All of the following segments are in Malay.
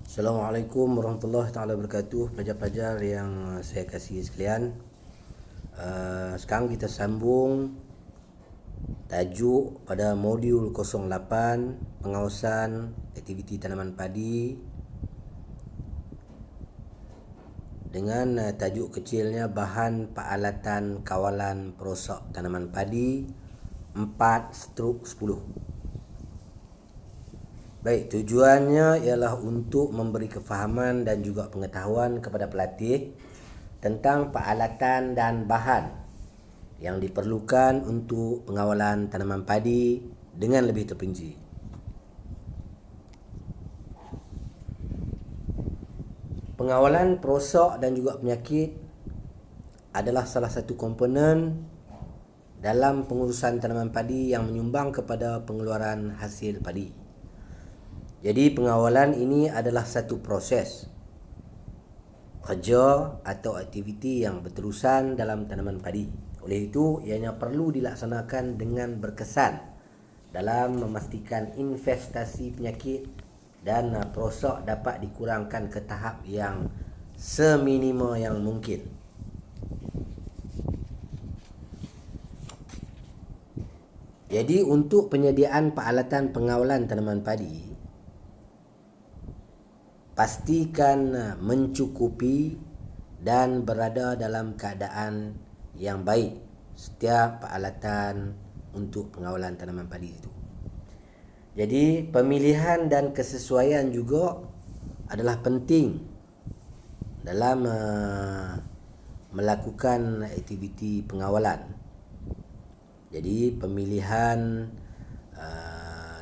Assalamualaikum warahmatullahi taala wabarakatuh, pelajar-pelajar yang saya kasihi sekalian. Sekarang kita sambung tajuk pada modul 08 pengawasan aktiviti tanaman padi dengan tajuk kecilnya bahan peralatan kawalan perosak tanaman padi 4/10. Baik, tujuannya ialah untuk memberi kefahaman dan juga pengetahuan kepada pelatih tentang peralatan dan bahan yang diperlukan untuk pengawalan tanaman padi dengan lebih terperinci. Pengawalan perosak dan juga penyakit adalah salah satu komponen dalam pengurusan tanaman padi yang menyumbang kepada pengeluaran hasil padi. Jadi pengawalan ini adalah satu proses kerja atau aktiviti yang berterusan dalam tanaman padi. Oleh itu, ianya perlu dilaksanakan dengan berkesan dalam memastikan investasi penyakit dan perosak dapat dikurangkan ke tahap yang seminima yang mungkin. Jadi untuk penyediaan peralatan pengawalan tanaman padi, pastikan mencukupi dan berada dalam keadaan yang baik setiap peralatan untuk pengawalan tanaman padi itu. Jadi pemilihan dan kesesuaian juga adalah penting dalam melakukan aktiviti pengawalan. Jadi pemilihan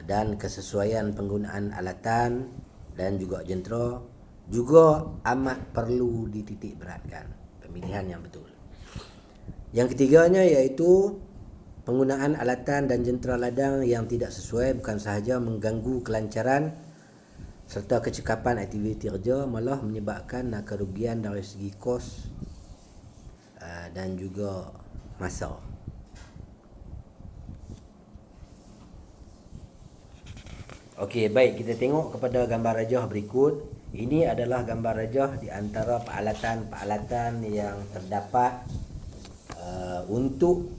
dan kesesuaian penggunaan alatan dan juga jentera juga amat perlu dititik beratkan, pemilihan yang betul. Yang ketiganya iaitu penggunaan alatan dan jentera ladang yang tidak sesuai bukan sahaja mengganggu kelancaran serta kecekapan aktiviti kerja, malah menyebabkan kerugian dari segi kos dan juga masa. Okey, baik, kita tengok kepada gambar rajah berikut. Ini adalah gambar rajah di antara peralatan-peralatan yang terdapat untuk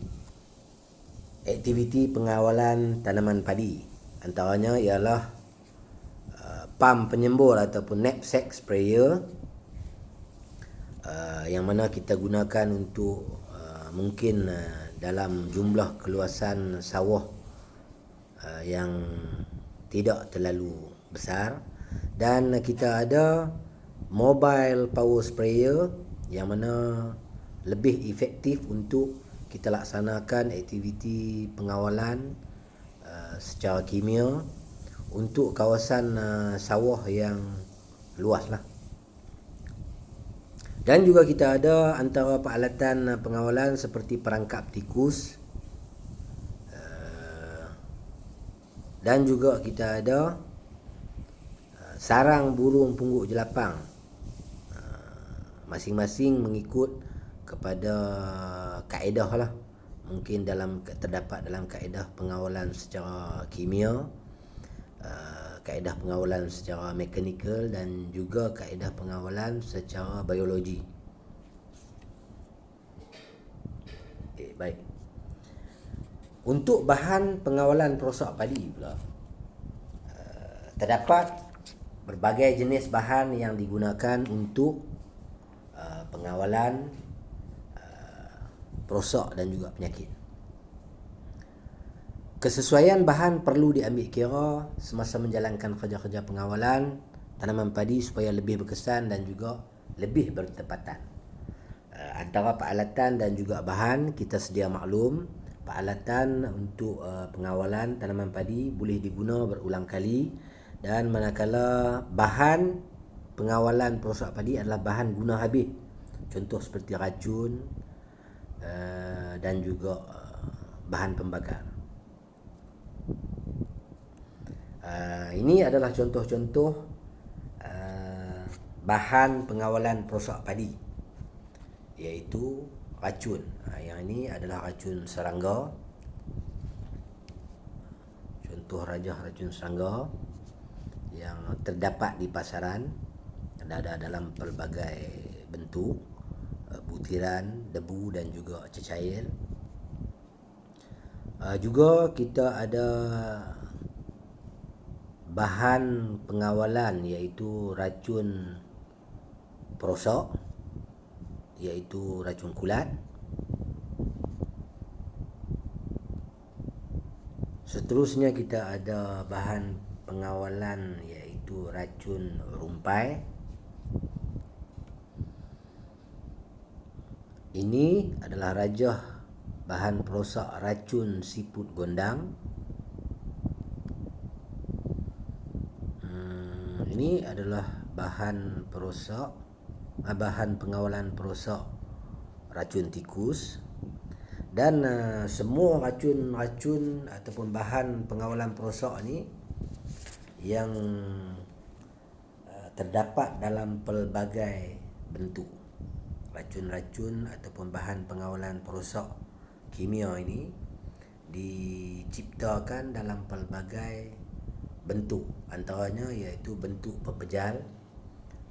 aktiviti pengawalan tanaman padi. Antaranya ialah pam penyembur ataupun knapsack sprayer, yang mana kita gunakan untuk mungkin dalam jumlah keluasan sawah yang tidak terlalu besar. Dan kita ada mobile power sprayer yang mana lebih efektif untuk kita laksanakan aktiviti pengawalan secara kimia untuk kawasan sawah yang luas lah. Dan juga kita ada antara peralatan pengawalan seperti perangkap tikus, dan juga kita ada sarang burung pungguk jelapang, masing-masing mengikut kepada kaedah lah. Mungkin terdapat dalam kaedah pengawalan secara kimia, kaedah pengawalan secara mekanikal dan juga kaedah pengawalan secara biologi. Baik. Untuk bahan pengawalan perosak padi pula, terdapat berbagai jenis bahan yang digunakan untuk pengawalan perosak dan juga penyakit. Kesesuaian bahan perlu diambil kira semasa menjalankan kerja-kerja pengawalan tanaman padi supaya lebih berkesan dan juga lebih bertepatan. Antara peralatan dan juga bahan, kita sedia maklum, peralatan untuk pengawalan tanaman padi boleh diguna berulang kali, dan manakala bahan pengawalan perosak padi adalah bahan guna habis, contoh seperti racun dan juga bahan pembakar. Ini adalah contoh-contoh bahan pengawalan perosak padi, iaitu racun. Yang ini adalah racun serangga. Contoh rajah racun serangga. yang terdapat di pasaran, ada dalam pelbagai bentuk, butiran, debu dan juga cecair. Juga kita ada bahan pengawalan iaitu racun perosok, iaitu racun kulat. Seterusnya kita ada bahan pengawalan iaitu racun rumpai. Ini adalah rajah bahan perosak racun siput gondang. Ini adalah bahan pengawalan perosak racun tikus. Dan semua racun-racun ataupun bahan pengawalan perosak ni yang terdapat dalam pelbagai bentuk. Racun-racun ataupun bahan pengawalan perosak kimia ini diciptakan dalam pelbagai bentuk, antaranya iaitu bentuk pepejal,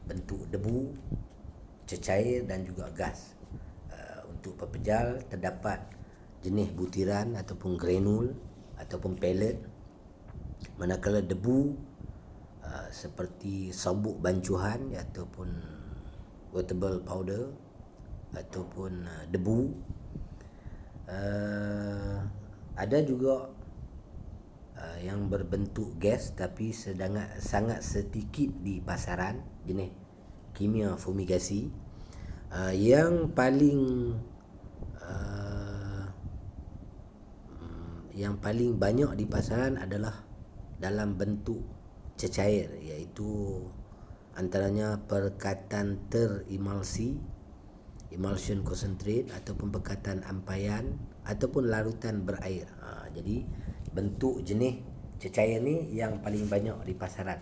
bentuk debu, cecair dan juga gas. Untuk pepejal terdapat jenis butiran ataupun granul ataupun pellet, manakala debu seperti sabuk bancuhan ataupun waterable powder ataupun debu. Ada juga yang berbentuk gas tapi sangat sedikit di pasaran, jenis kimia fumigasi. Yang paling banyak di pasaran adalah dalam bentuk cecair, iaitu antaranya perkatan terimulsi, emulsion concentrate, ataupun perkatan ampaian ataupun larutan berair. Jadi bentuk jenis cecair ni yang paling banyak di pasaran.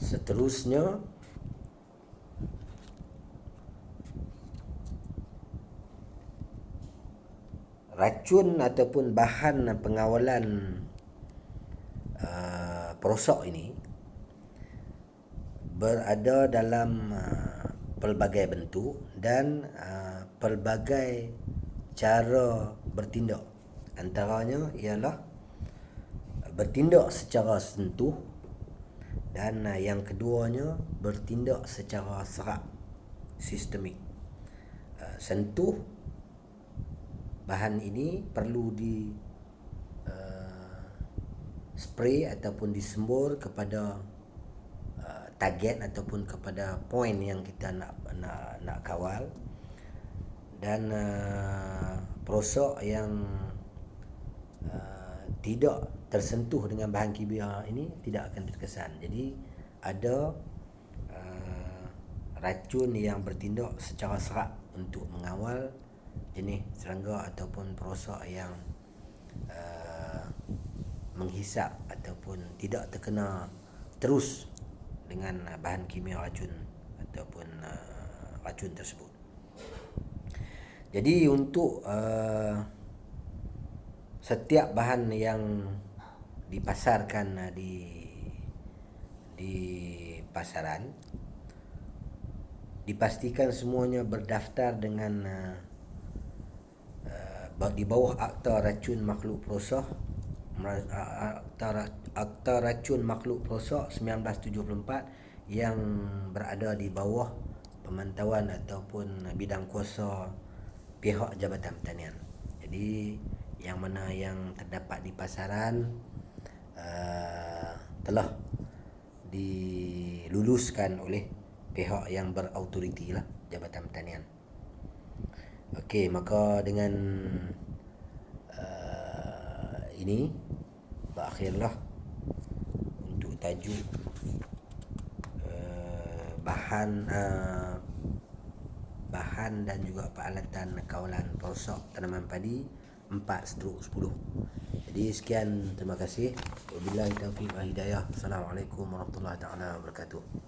Seterusnya racun ataupun bahan pengawalan perosak ini berada dalam pelbagai bentuk dan pelbagai cara bertindak. Antaranya ialah bertindak secara sentuh, dan yang keduanya bertindak secara serap, sistemik. Sentuh, bahan ini perlu di spray ataupun disembur kepada target ataupun kepada poin yang kita nak kawal. Dan perosak yang tidak tersentuh dengan bahan kimia ini tidak akan terkesan. Jadi ada racun yang bertindak secara serap untuk mengawal jenis serangga ataupun perosak yang menghisap ataupun tidak terkena terus dengan bahan kimia racun ataupun racun tersebut. Jadi untuk setiap bahan yang dipasarkan di pasaran, dipastikan semuanya berdaftar dengan di bawah Akta Racun Makhluk Perosak, Akta Racun Makhluk Perosak 1974, yang berada di bawah pemantauan ataupun bidang kuasa pihak Jabatan Pertanian. Jadi yang mana yang terdapat di pasaran telah diluluskan oleh pihak yang berautoriti lah, Jabatan Pertanian. Okey, maka dengan ini berakhirlah untuk tajuk bahan dan juga peralatan kawalan perosak tanaman padi 4/10. Jadi sekian, terima kasih. Wabillahi taufiq wal hidayah. Assalamualaikum warahmatullahi taala wabarakatuh.